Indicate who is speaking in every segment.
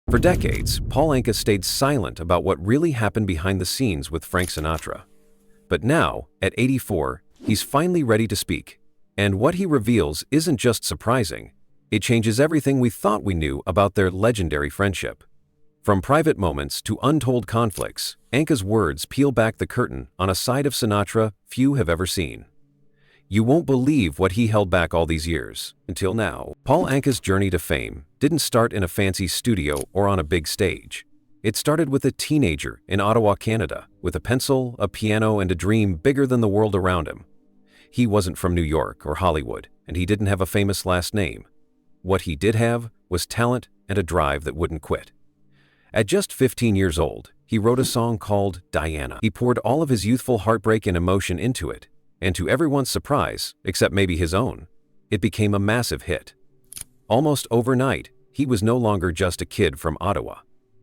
Speaker 1: For decades, Paul Anka stayed silent about what really happened behind the scenes with Frank Sinatra. But now, at 84, he's finally ready to speak. And what he reveals isn't just surprising, it changes everything we thought we knew about their legendary friendship. From private moments to untold conflicts, Anka's words peel back the curtain on a side of Sinatra few have ever seen. You won't believe what he held back all these years, until now. Paul Anka's journey to fame didn't start in a fancy studio or on a big stage. It started with a teenager in Ottawa, Canada, with a pencil, a piano, and a dream bigger than the world around him. He wasn't from New York or Hollywood, and he didn't have a famous last name. What he did have was talent and a drive that wouldn't quit. At just 15 years old, he wrote a song called Diana. He poured all of his youthful heartbreak and emotion into it, and to everyone's surprise, except maybe his own, it became a massive hit. Almost overnight, he was no longer just a kid from Ottawa.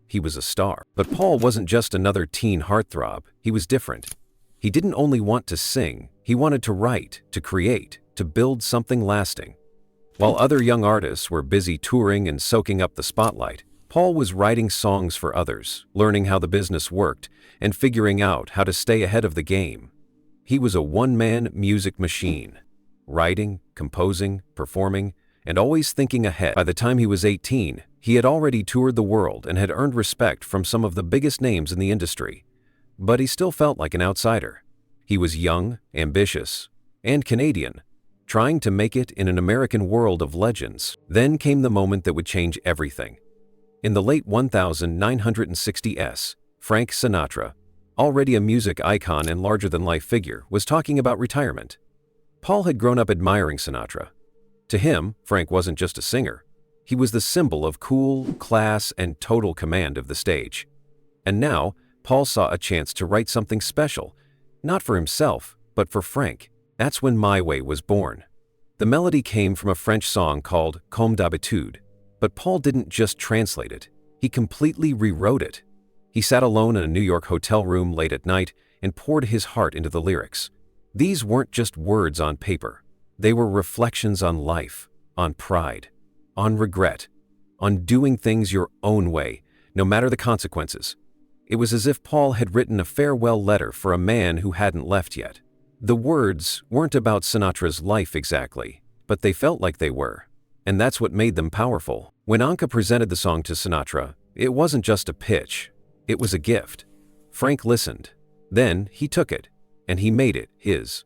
Speaker 1: He was a star. But Paul wasn't just another teen heartthrob, he was different. He didn't only want to sing, he wanted to write, to create, to build something lasting. While other young artists were busy touring and soaking up the spotlight, Paul was writing songs for others, learning how the business worked, and figuring out how to stay ahead of the game. He was a one-man music machine, writing, composing, performing, and always thinking ahead. By the time he was 18, he had already toured the world and had earned respect from some of the biggest names in the industry. But he still felt like an outsider. He was young, ambitious, and Canadian, trying to make it in an American world of legends. Then came the moment that would change everything. In the late 1960s, Frank Sinatra, already a music icon and larger-than-life figure, was talking about retirement. Paul had grown up admiring Sinatra. To him, Frank wasn't just a singer. He was the symbol of cool, class, and total command of the stage. And now, Paul saw a chance to write something special, not for himself, but for Frank. That's when My Way was born. The melody came from a French song called Comme d'habitude, but Paul didn't just translate it, he completely rewrote it. He sat alone in a New York hotel room late at night and poured his heart into the lyrics. These weren't just words on paper. They were reflections on life, on pride, on regret, on doing things your own way, no matter the consequences. It was as if Paul had written a farewell letter for a man who hadn't left yet. The words weren't about Sinatra's life exactly, but they felt like they were. And that's what made them powerful. When Anka presented the song to Sinatra, it wasn't just a pitch, it was a gift. Frank listened. Then he took it, and he made it his.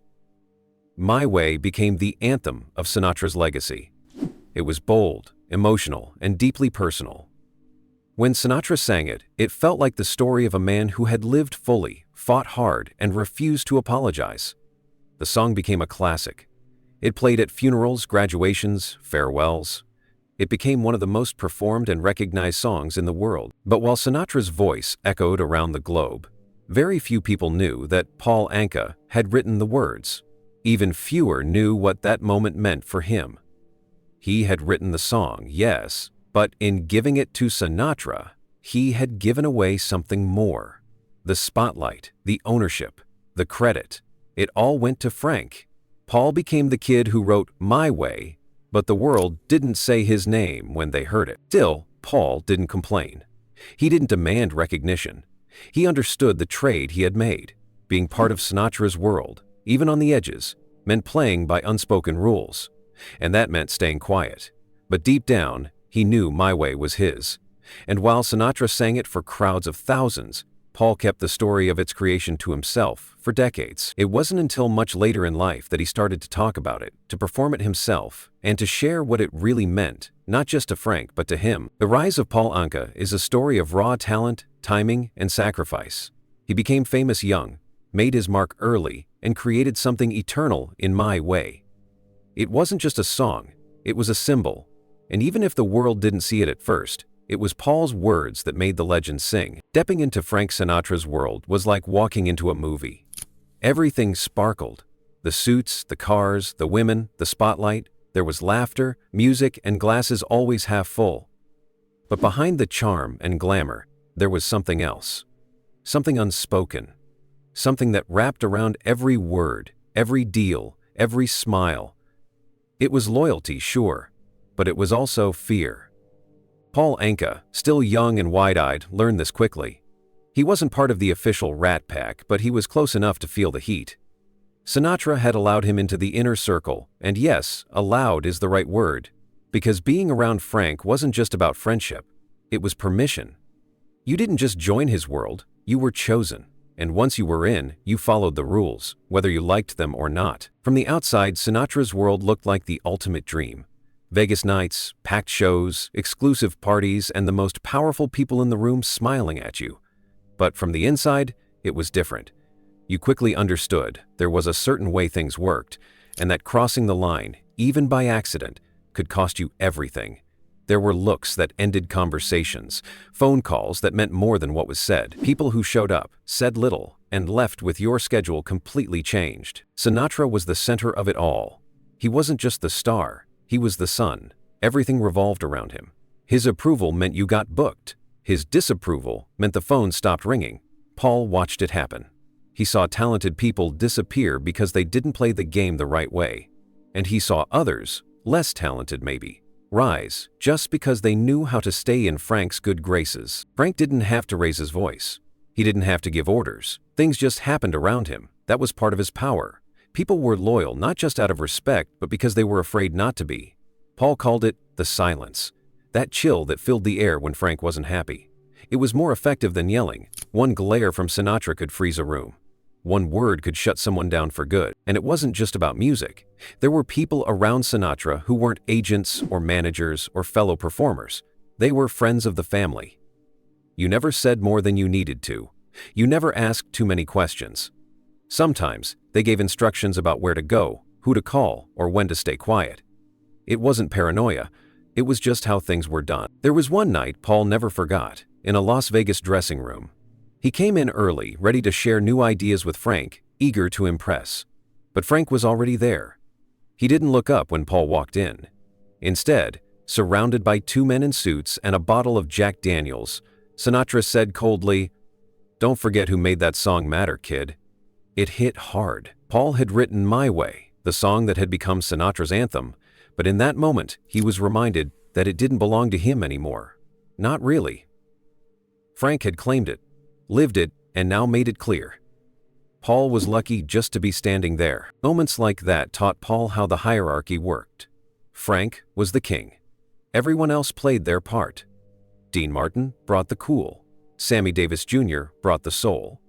Speaker 1: My Way became the anthem of Sinatra's legacy. It was bold, emotional, and deeply personal. When Sinatra sang it, it felt like the story of a man who had lived fully, fought hard, and refused to apologize. The song became a classic. It played at funerals, graduations, farewells. It became one of the most performed and recognized songs in the world. But while Sinatra's voice echoed around the globe, very few people knew that Paul Anka had written the words. Even fewer knew what that moment meant for him. He had written the song, yes, but in giving it to Sinatra, he had given away something more. The spotlight, the ownership, the credit, it all went to Frank. Paul became the kid who wrote My Way, but the world didn't say his name when they heard it. Still, Paul didn't complain. He didn't demand recognition. He understood the trade he had made. Being part of Sinatra's world, even on the edges, meant playing by unspoken rules. And that meant staying quiet. But deep down, he knew My Way was his. And while Sinatra sang it for crowds of thousands, Paul kept the story of its creation to himself for decades. It wasn't until much later in life that he started to talk about it, to perform it himself, and to share what it really meant, not just to Frank, but to him. The rise of Paul Anka is a story of raw talent, timing, and sacrifice. He became famous young, made his mark early, and created something eternal in My Way. It wasn't just a song, it was a symbol. And even if the world didn't see it at first, it was Paul's words that made the legend sing. Stepping into Frank Sinatra's world was like walking into a movie. Everything sparkled. The suits, the cars, the women, the spotlight. There was laughter, music, and glasses always half full. But behind the charm and glamour, there was something else. Something unspoken. Something that wrapped around every word, every deal, every smile. It was loyalty, sure, but it was also fear. Paul Anka, still young and wide-eyed, learned this quickly. He wasn't part of the official Rat Pack, but he was close enough to feel the heat. Sinatra had allowed him into the inner circle, and yes, allowed is the right word, because being around Frank wasn't just about friendship, it was permission. You didn't just join his world, you were chosen, and once you were in, you followed the rules, whether you liked them or not. From the outside, Sinatra's world looked like the ultimate dream. Vegas nights, packed shows, exclusive parties, and the most powerful people in the room smiling at you. But from the inside, it was different. You quickly understood there was a certain way things worked, and that crossing the line, even by accident, could cost you everything. There were looks that ended conversations, phone calls that meant more than what was said, people who showed up, said little, and left with your schedule completely changed. Sinatra was the center of it all. He wasn't just the star, he was the sun. Everything revolved around him. His approval meant you got booked. His disapproval meant the phone stopped ringing. Paul watched it happen. He saw talented people disappear because they didn't play the game the right way. And he saw others, less talented maybe, rise just because they knew how to stay in Frank's good graces. Frank didn't have to raise his voice. He didn't have to give orders. Things just happened around him. That was part of his power. People were loyal not just out of respect, but because they were afraid not to be. Paul called it the silence. That chill that filled the air when Frank wasn't happy. It was more effective than yelling. One glare from Sinatra could freeze a room. One word could shut someone down for good. And it wasn't just about music. There were people around Sinatra who weren't agents or managers or fellow performers. They were friends of the family. You never said more than you needed to. You never asked too many questions. Sometimes, they gave instructions about where to go, who to call, or when to stay quiet. It wasn't paranoia. It was just how things were done. There was one night Paul never forgot, in a Las Vegas dressing room. He came in early, ready to share new ideas with Frank, eager to impress. But Frank was already there. He didn't look up when Paul walked in. Instead, surrounded by two men in suits and a bottle of Jack Daniels, Sinatra said coldly, "Don't forget who made that song matter, kid." It hit hard. Paul had written My Way, the song that had become Sinatra's anthem, but in that moment, he was reminded that it didn't belong to him anymore. Not really. Frank had claimed it, lived it, and now made it clear. Paul was lucky just to be standing there. Moments like that taught Paul how the hierarchy worked. Frank was the king. Everyone else played their part. Dean Martin brought the cool. Sammy Davis Jr. brought the soul.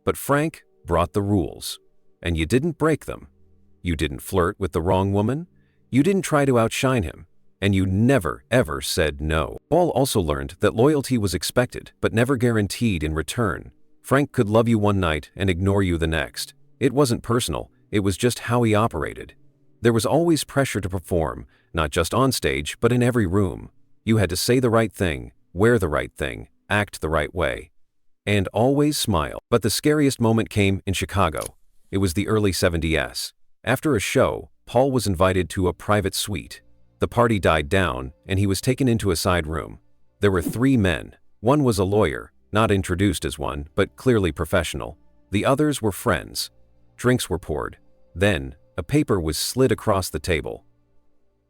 Speaker 1: But Frank brought the rules. And you didn't break them. You didn't flirt with the wrong woman. You didn't try to outshine him. And you never, ever said no. Paul also learned that loyalty was expected, but never guaranteed in return. Frank could love you one night and ignore you the next. It wasn't personal, it was just how he operated. There was always pressure to perform, not just on stage, but in every room. You had to say the right thing, wear the right thing, act the right way. And always smile. But the scariest moment came in Chicago. It was the early 70s. After a show, Paul was invited to a private suite. The party died down, and he was taken into a side room. There were three men. One was a lawyer, not introduced as one, but clearly professional. The others were friends. Drinks were poured. Then, a paper was slid across the table.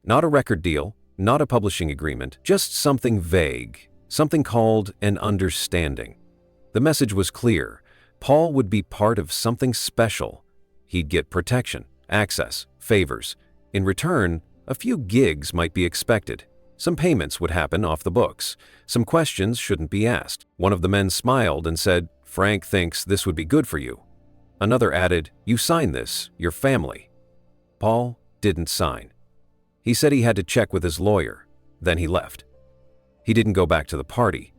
Speaker 1: Not a record deal, not a publishing agreement, just something vague, something called an understanding. The message was clear. Paul would be part of something special. He'd get protection, access, favors. In return, a few gigs might be expected. Some payments would happen off the books. Some questions shouldn't be asked. One of the men smiled and said, "Frank thinks this would be good for you." Another added, "You sign this, your family." Paul didn't sign. He said he had to check with his lawyer. Then he left. He didn't go back to the party.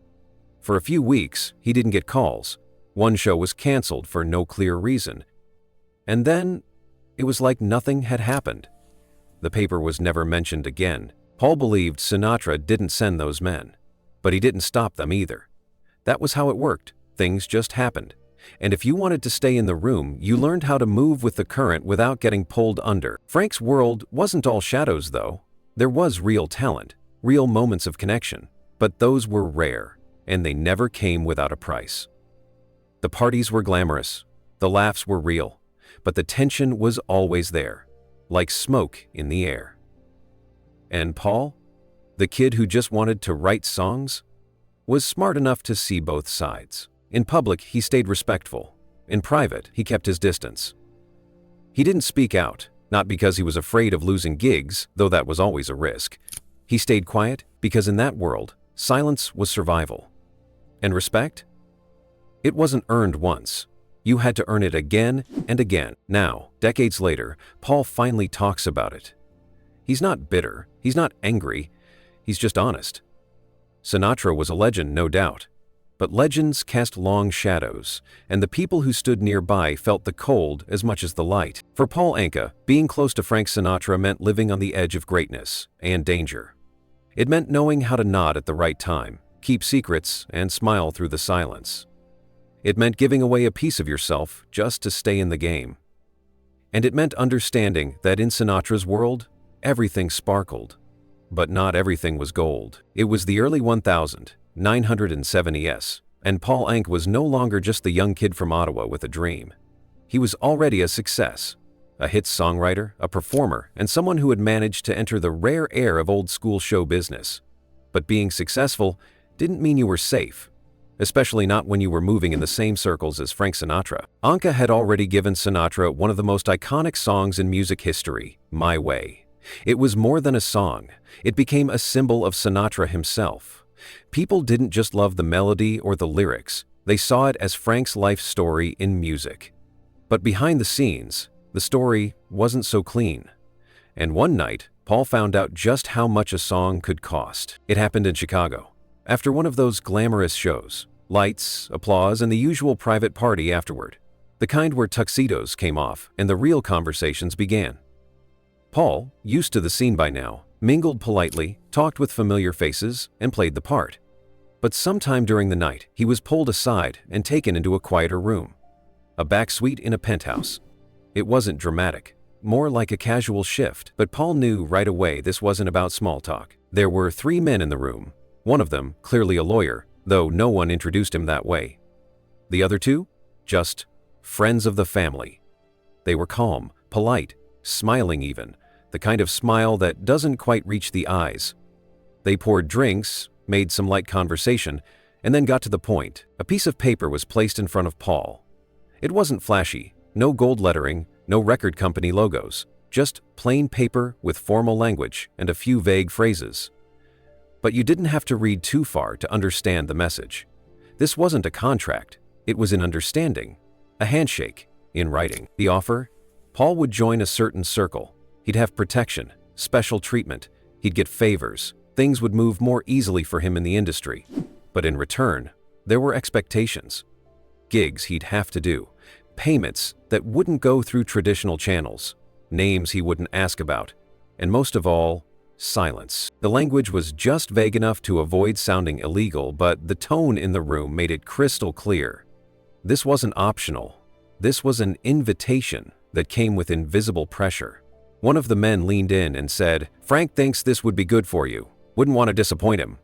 Speaker 1: For a few weeks, he didn't get calls. One show was canceled for no clear reason. And then, it was like nothing had happened. The paper was never mentioned again. Paul believed Sinatra didn't send those men. But he didn't stop them either. That was how it worked. Things just happened. And if you wanted to stay in the room, you learned how to move with the current without getting pulled under. Frank's world wasn't all shadows, though. There was real talent, real moments of connection. But those were rare, and they never came without a price. The parties were glamorous. The laughs were real. But the tension was always there, like smoke in the air. And Paul? the kid who just wanted to write songs, was smart enough to see both sides. In public, he stayed respectful. In private, he kept his distance. He didn't speak out, not because he was afraid of losing gigs, though that was always a risk. He stayed quiet because in that world, silence was survival. And respect? It wasn't earned once. You had to earn it again and again. Now, decades later, Paul finally talks about it. He's not bitter, he's not angry, he's just honest. Sinatra was a legend, no doubt. But legends cast long shadows, and the people who stood nearby felt the cold as much as the light. For Paul Anka, being close to Frank Sinatra meant living on the edge of greatness and danger. It meant knowing how to nod at the right time, keep secrets, and smile through the silence. It meant giving away a piece of yourself just to stay in the game. And it meant understanding that in Sinatra's world, everything sparkled. But not everything was gold. It was the early 1970s, and Paul Anka was no longer just the young kid from Ottawa with a dream. He was already a success, a hit songwriter, a performer, and someone who had managed to enter the rare air of old-school show business. But being successful didn't mean you were safe, especially not when you were moving in the same circles as Frank Sinatra. Anka had already given Sinatra one of the most iconic songs in music history, My Way. It was more than a song. It became a symbol of Sinatra himself. People didn't just love the melody or the lyrics. They saw it as Frank's life story in music. But behind the scenes, the story wasn't so clean. And one night, Paul found out just how much a song could cost. It happened in Chicago. After one of those glamorous shows, lights, applause, and the usual private party afterward. The kind where tuxedos came off and the real conversations began. Paul, used to the scene by now, mingled politely, talked with familiar faces, and played the part. But sometime during the night, he was pulled aside and taken into a quieter room. A back suite in a penthouse. It wasn't dramatic, more like a casual shift, but Paul knew right away this wasn't about small talk. There were 3 men in the room, one of them clearly a lawyer, though no one introduced him that way. The other 2? Just friends of the family. They were calm, polite, smiling even, the kind of smile that doesn't quite reach the eyes. They poured drinks, made some light conversation, and then got to the point. A piece of paper was placed in front of Paul. It wasn't flashy, no gold lettering, no record company logos, just plain paper with formal language and a few vague phrases. But you didn't have to read too far to understand the message. This wasn't a contract, it was an understanding, a handshake, in writing. The offer? Paul would join a certain circle. He'd have protection, special treatment, he'd get favors, things would move more easily for him in the industry. But in return, there were expectations. Gigs he'd have to do, payments that wouldn't go through traditional channels, names he wouldn't ask about, and most of all, silence. The language was just vague enough to avoid sounding illegal, but the tone in the room made it crystal clear. This wasn't optional. This was an invitation that came with invisible pressure. One of the men leaned in and said, "Frank thinks this would be good for you. Wouldn't want to disappoint him."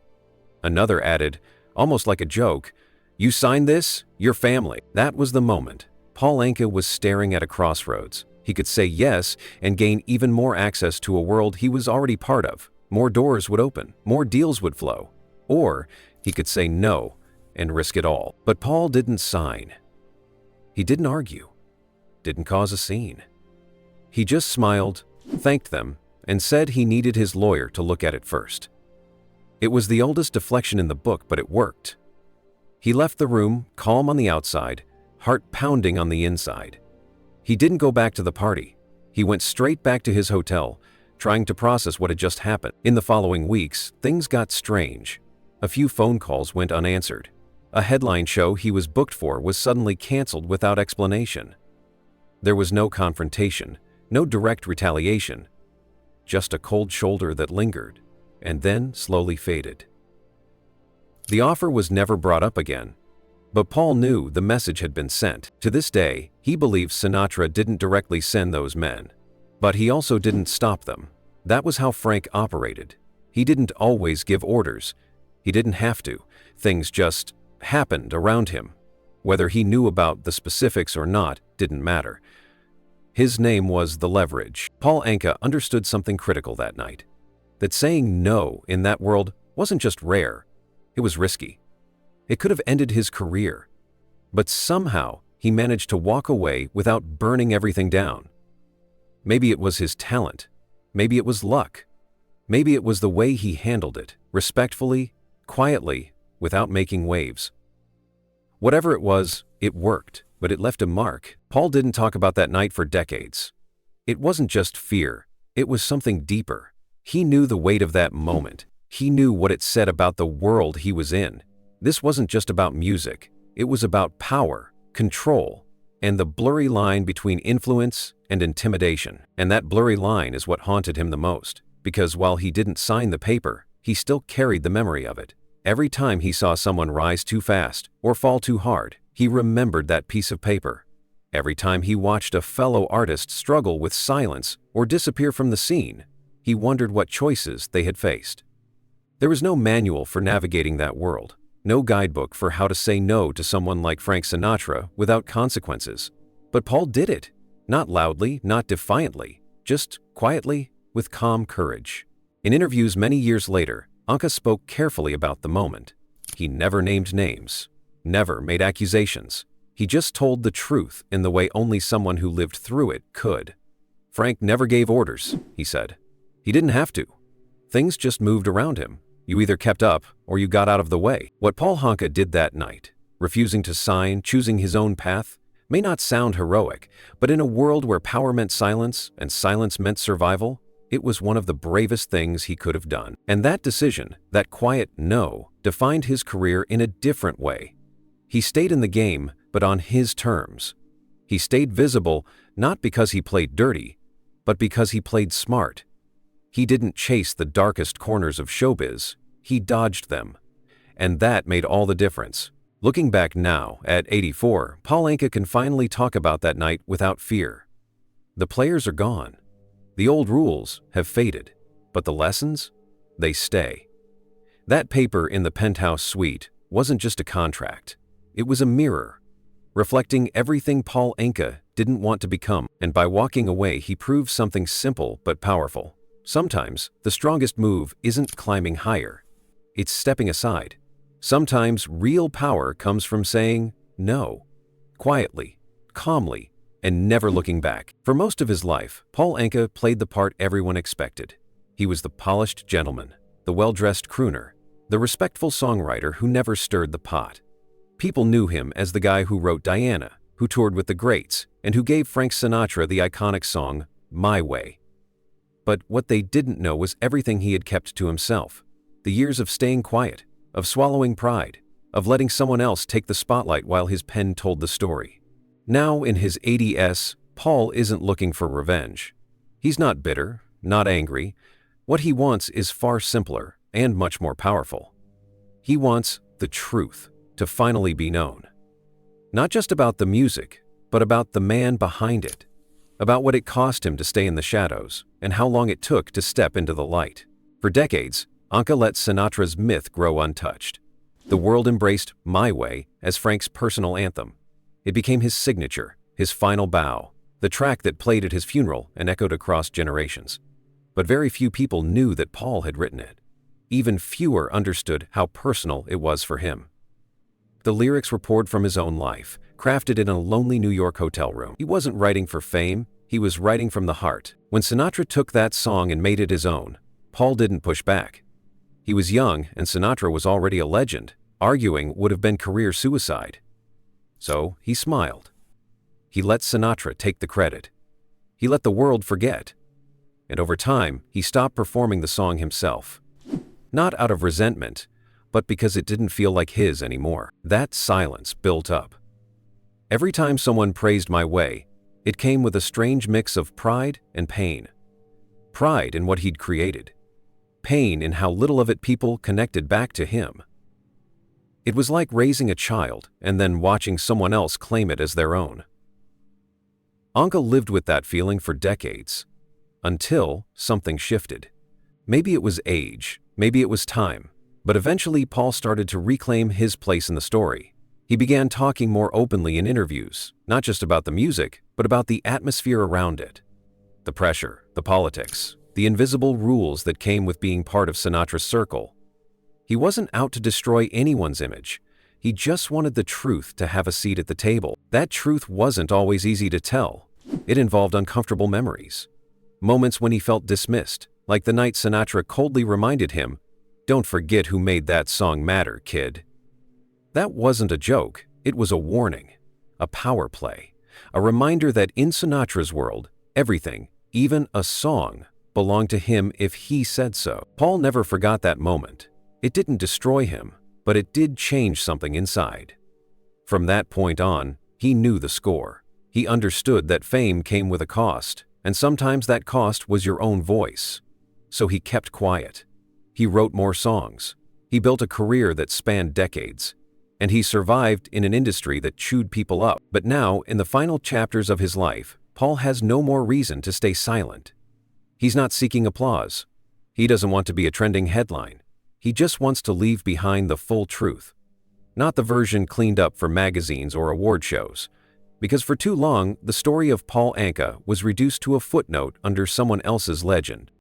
Speaker 1: Another added, almost like a joke, "You signed this? Your family." That was the moment. Paul Anka was staring at a crossroads. He could say yes and gain even more access to a world he was already part of. More doors would open, more deals would flow. Or he could say no and risk it all. But Paul didn't sign. He didn't argue, didn't cause a scene. He just smiled, thanked them, and said he needed his lawyer to look at it first. It was the oldest deflection in the book, but it worked. He left the room, calm on the outside, heart pounding on the inside. He didn't go back to the party. He went straight back to his hotel, trying to process what had just happened. In the following weeks, things got strange. A few phone calls went unanswered. A headline show he was booked for was suddenly canceled without explanation. There was no confrontation, no direct retaliation, just a cold shoulder that lingered, and then slowly faded. The offer was never brought up again, but Paul knew the message had been sent. To this day, he believes Sinatra didn't directly send those men, but he also didn't stop them. That was how Frank operated. He didn't always give orders. He didn't have to. Things just happened around him. Whether he knew about the specifics or not didn't matter. His name was the leverage. Paul Anka understood something critical that night. that saying no in that world wasn't just rare, it was risky. It could have ended his career. But somehow, he managed to walk away without burning everything down. Maybe it was his talent. Maybe it was luck. Maybe it was the way he handled it, respectfully, quietly, without making waves. Whatever it was, it worked, but it left a mark. Paul didn't talk about that night for decades. It wasn't just fear, it was something deeper. He knew the weight of that moment. He knew what it said about the world he was in. This wasn't just about music, it was about power, control, and the blurry line between influence and intimidation. And that blurry line is what haunted him the most, because while he didn't sign the paper, he still carried the memory of it. Every time he saw someone rise too fast or fall too hard, he remembered that piece of paper. Every time he watched a fellow artist struggle with silence or disappear from the scene, he wondered what choices they had faced. There was no manual for navigating that world, no guidebook for how to say no to someone like Frank Sinatra without consequences. But Paul did it, not loudly, not defiantly, just quietly, with calm courage. In interviews many years later, Anka spoke carefully about the moment. He never named names, never made accusations. He just told the truth in the way only someone who lived through it could. Frank never gave orders, he said. He didn't have to. Things just moved around him. You either kept up or you got out of the way. What Paul Anka did that night, refusing to sign, choosing his own path, may not sound heroic, but in a world where power meant silence and silence meant survival, it was one of the bravest things he could have done. And that decision, that quiet no, defined his career in a different way. He stayed in the game, but on his terms. He stayed visible not because he played dirty, but because he played smart. He didn't chase the darkest corners of showbiz, he dodged them. And that made all the difference. Looking back now, at 84, Paul Anka can finally talk about that night without fear. The players are gone. The old rules have faded, but the lessons, they stay. That paper in the penthouse suite wasn't just a contract. It was a mirror, reflecting everything Paul Anka didn't want to become, and by walking away he proved something simple but powerful. Sometimes, the strongest move isn't climbing higher. It's stepping aside. Sometimes real power comes from saying no, quietly, calmly, and never looking back. For most of his life, Paul Anka played the part everyone expected. He was the polished gentleman, the well-dressed crooner, the respectful songwriter who never stirred the pot. People knew him as the guy who wrote Diana, who toured with the greats, and who gave Frank Sinatra the iconic song, My Way. But what they didn't know was everything he had kept to himself. The years of staying quiet, of swallowing pride, of letting someone else take the spotlight while his pen told the story. Now in his 80s, Paul isn't looking for revenge. He's not bitter, not angry. What he wants is far simpler and much more powerful. He wants the truth to finally be known. Not just about the music, but about the man behind it. About what it cost him to stay in the shadows and how long it took to step into the light. For decades, Anka let Sinatra's myth grow untouched. The world embraced My Way as Frank's personal anthem. It became his signature, his final bow, the track that played at his funeral and echoed across generations. But very few people knew that Paul had written it. Even fewer understood how personal it was for him. The lyrics were poured from his own life, crafted in a lonely New York hotel room. He wasn't writing for fame, he was writing from the heart. When Sinatra took that song and made it his own, Paul didn't push back. He was young and Sinatra was already a legend. Arguing would have been career suicide. So he smiled. He let Sinatra take the credit. He let the world forget. And over time, he stopped performing the song himself. Not out of resentment, but because it didn't feel like his anymore. That silence built up. Every time someone praised My Way, it came with a strange mix of pride and pain. Pride in what he'd created. Pain in how little of it people connected back to him. It was like raising a child and then watching someone else claim it as their own. Anka lived with that feeling for decades, until something shifted. Maybe it was age, maybe it was time, but eventually Paul started to reclaim his place in the story. He began talking more openly in interviews, not just about the music, but about the atmosphere around it. The pressure, the politics, the invisible rules that came with being part of Sinatra's circle. He wasn't out to destroy anyone's image. He just wanted the truth to have a seat at the table. That truth wasn't always easy to tell. It involved uncomfortable memories. Moments when he felt dismissed, like the night Sinatra coldly reminded him, "Don't forget who made that song matter, kid." That wasn't a joke, it was a warning, a power play, a reminder that in Sinatra's world, everything, even a song, belonged to him if he said so. Paul never forgot that moment. It didn't destroy him, but it did change something inside. From that point on, he knew the score. He understood that fame came with a cost, and sometimes that cost was your own voice. So he kept quiet. He wrote more songs. He built a career that spanned decades. And he survived in an industry that chewed people up. But now, in the final chapters of his life, Paul has no more reason to stay silent. He's not seeking applause. He doesn't want to be a trending headline. He just wants to leave behind the full truth. Not the version cleaned up for magazines or award shows. Because for too long, the story of Paul Anka was reduced to a footnote under someone else's legend.